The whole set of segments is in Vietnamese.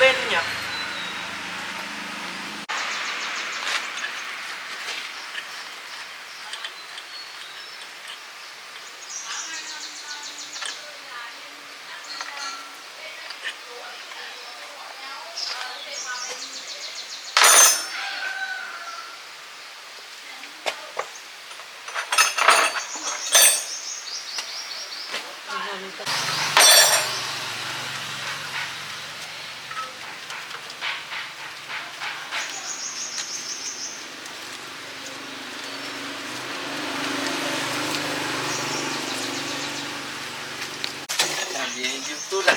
bên nhỉ? Làm gì YouTube à?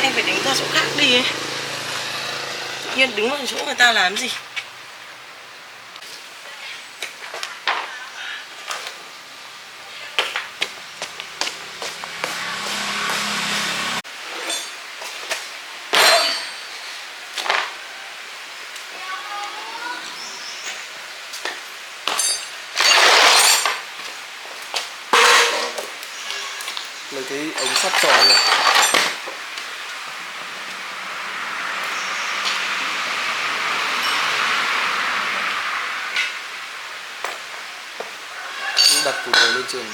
Anh phải đứng ra chỗ khác đi ấy. Tự nhiên đứng ở chỗ người ta làm gì? Lấy cái ống sắt tròn này. Đặt củ đầu lên trên.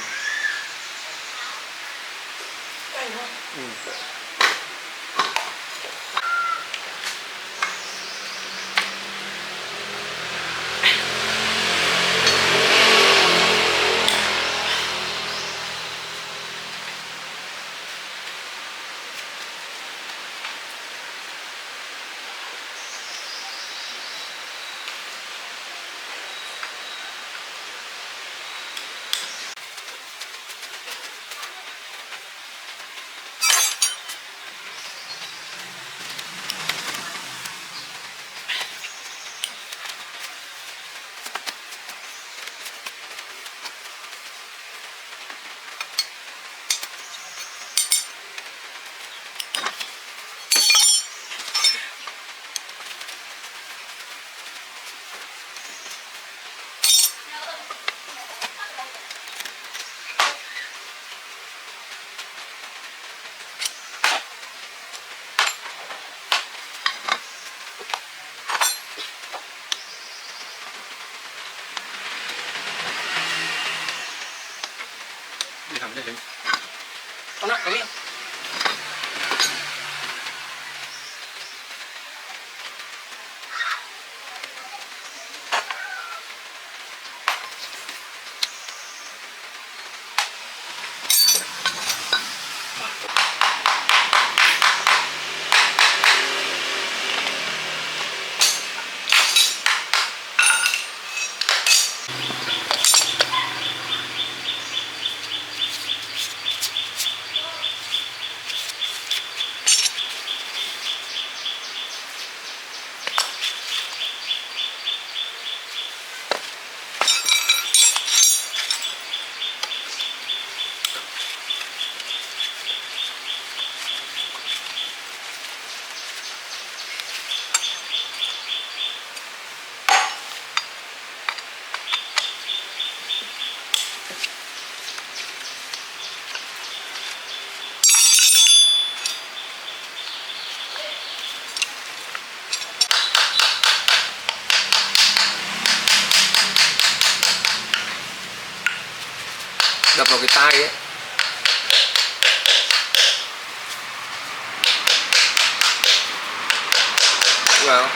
Ừ. Đi thẳng lên. Con lại có miệng. đập vào cái tai ấy. Vào.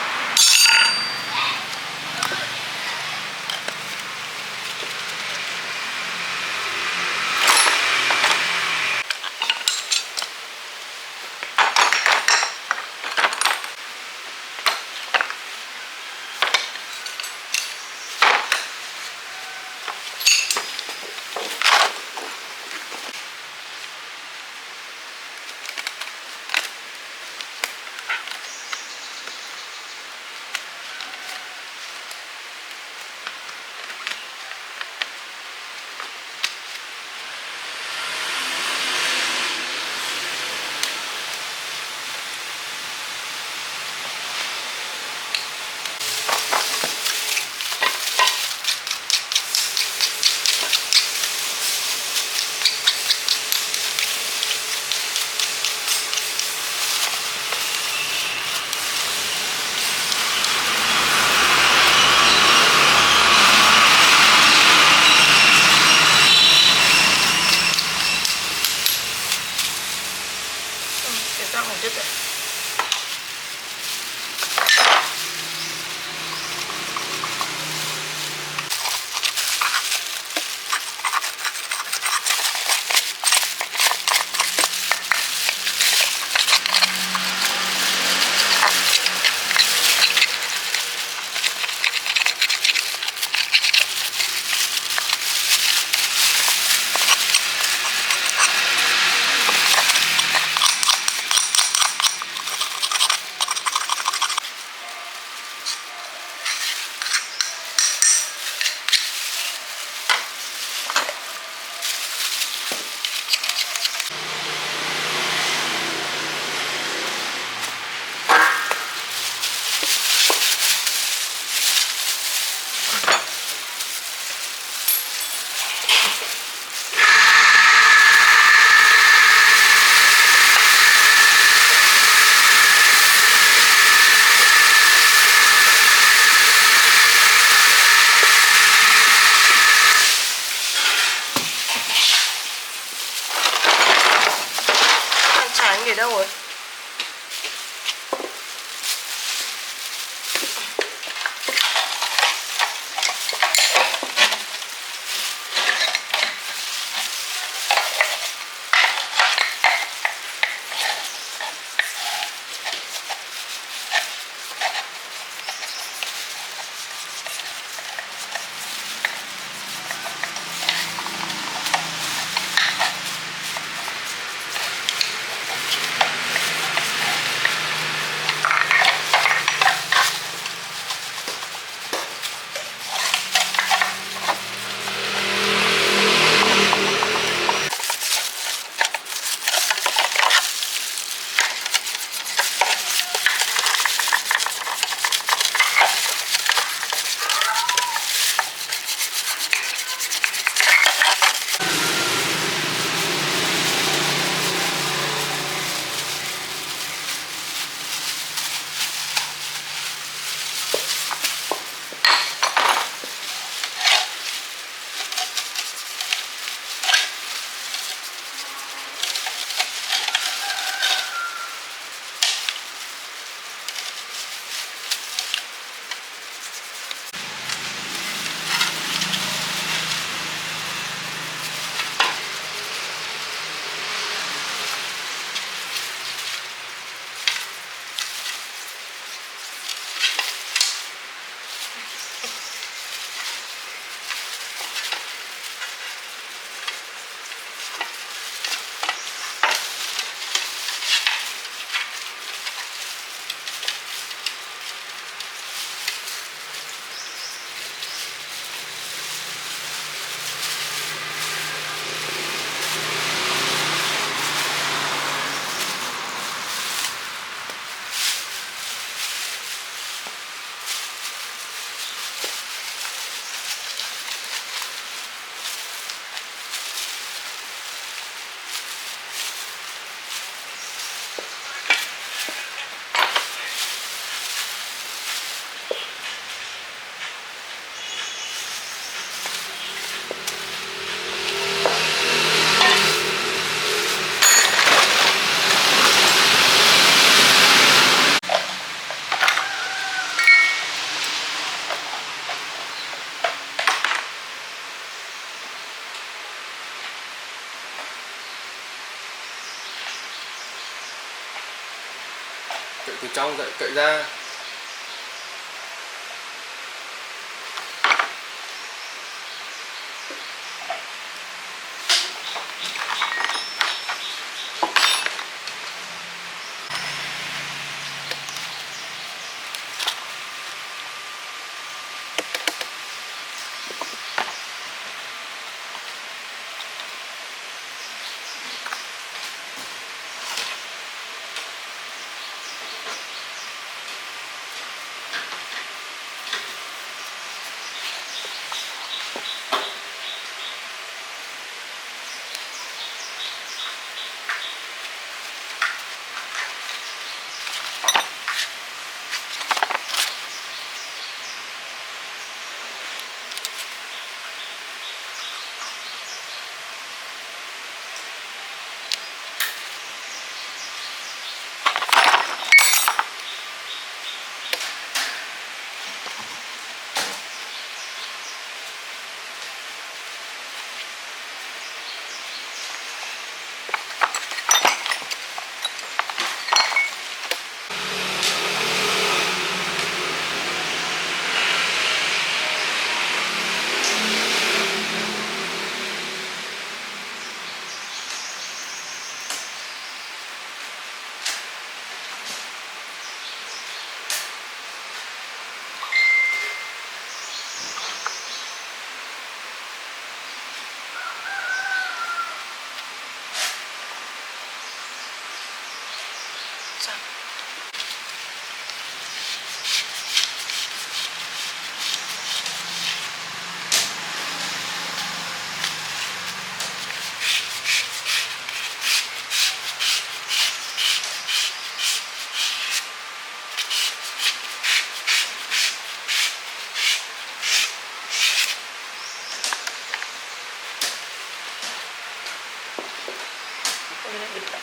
Cậy từ trong cậy ra. Sao? Không biết được đâu.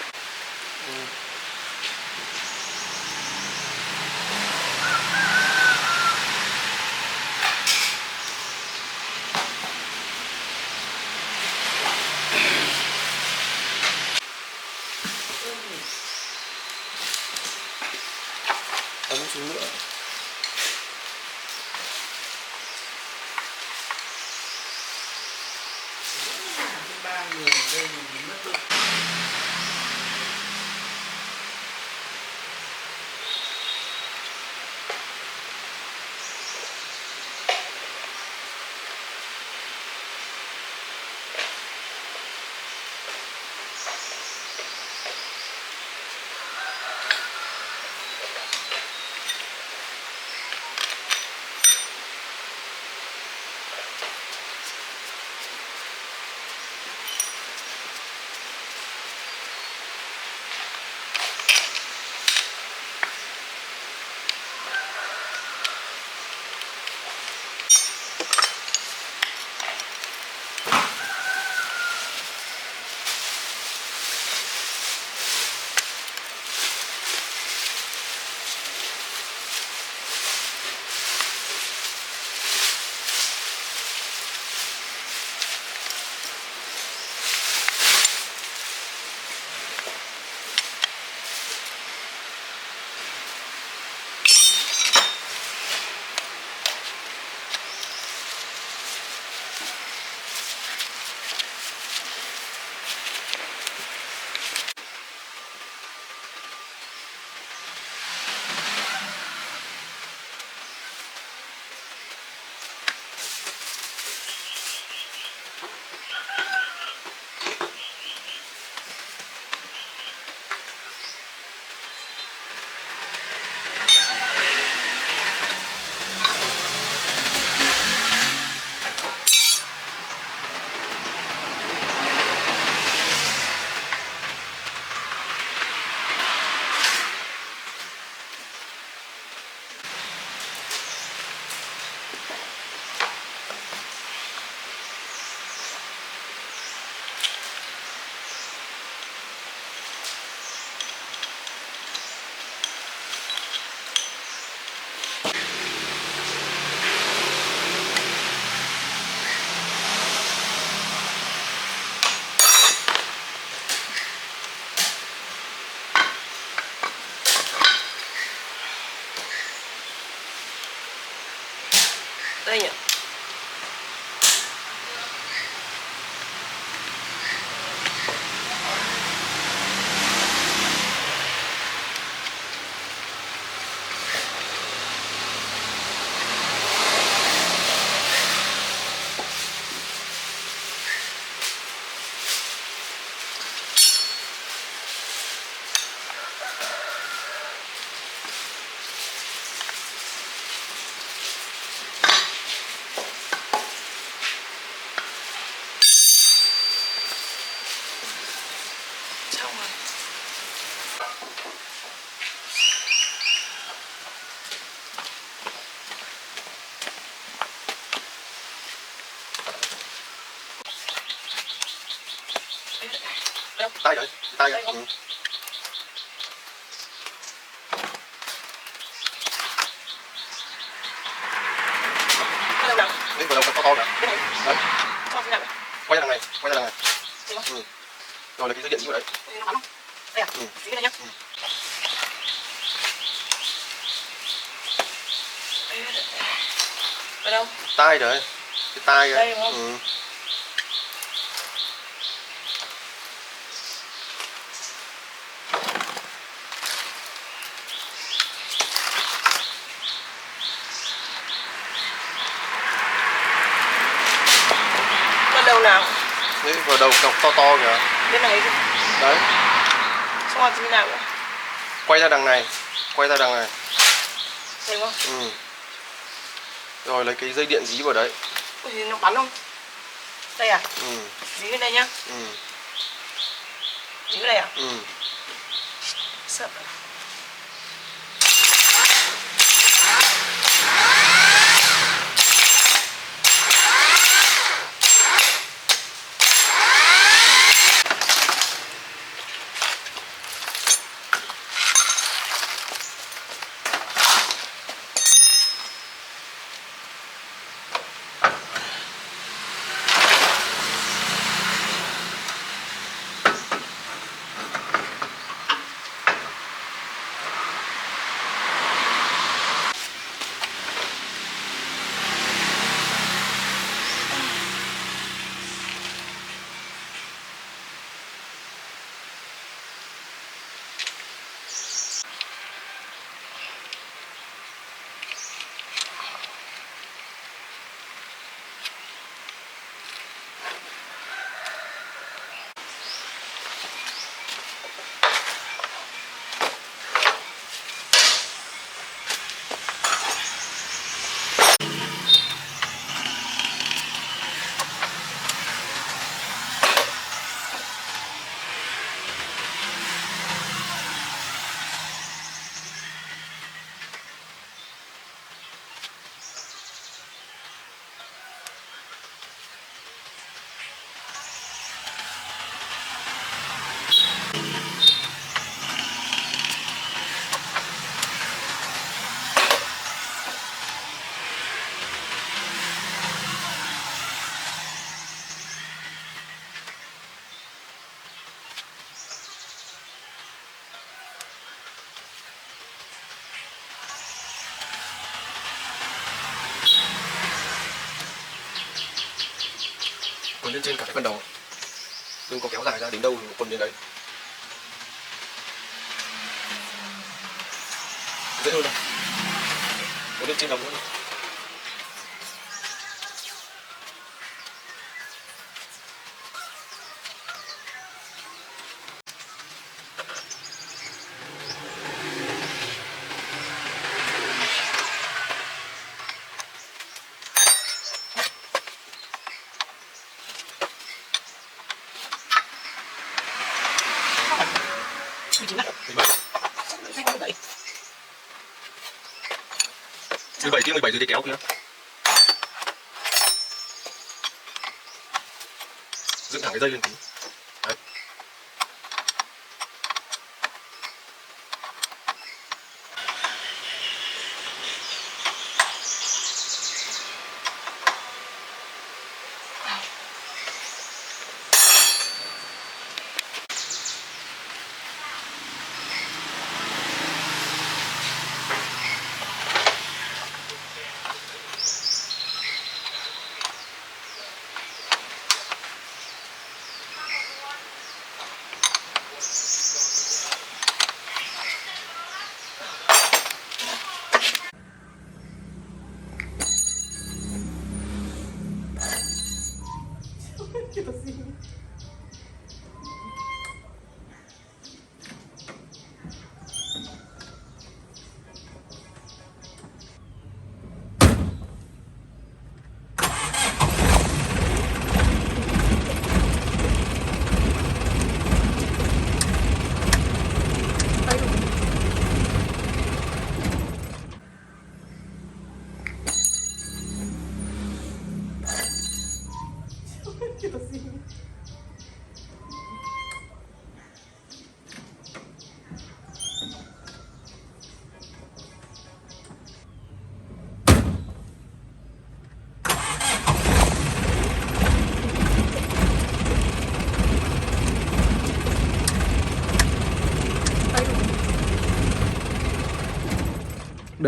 Ấn xuống nữa. Ba người ở đây mình mất luôn. không? tay đấy, tay Đây đấy. không? Cái đầu nào? Lên vào đầu to to nè. Cái này. Đấy, Cho cái nào vậy? quay ra đằng này, quay ra đằng này. Đây không? Rồi lấy cái dây điện như vậy đấy. Nó bắn không? Đây à? Tí cái này nhá. Ở đâu? Tai đấy, cái tai Đây đúng không? Ở đầu nào? Đấy, vào đầu cọc to to kìa. Bên này chứ. Đấy, Xong rồi bên nào nữa? quay ra đằng này, quay ra đằng này. Đây đúng không? Rồi lấy cái dây điện dí vào đấy. Ui, nó bắn không? Đây à? Ừ. Dí bên đây nhá. Ừ. Dí bên đây à? Ừ. Sợ. Quấn lên trên cả cái phần đầu. Đừng có kéo dài ra đến đâu quấn đến đấy. Dễ hơn đâu. Quấn lên trên đầu luôn. Chính này. 17. Xanh 17. 17 kia 17 dưới cái kéo kia. Dựng thẳng cái dây lên tí. Đấy.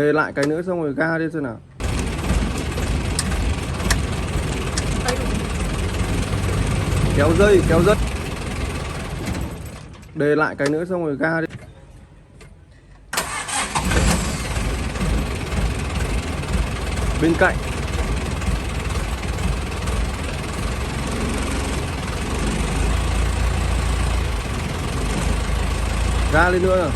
Đề lại cái nữa xong rồi ga đi xem nào. Kéo dây, kéo dây. Đề lại cái nữa xong rồi ga đi. Bên cạnh. Ga lên nữa nào.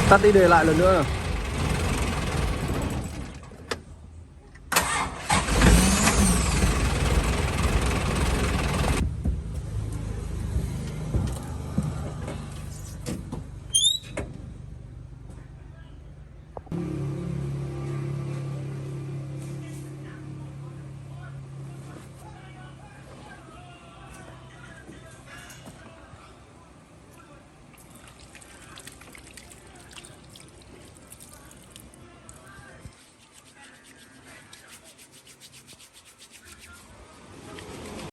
Tắt đi, đề lại lần nữa nào.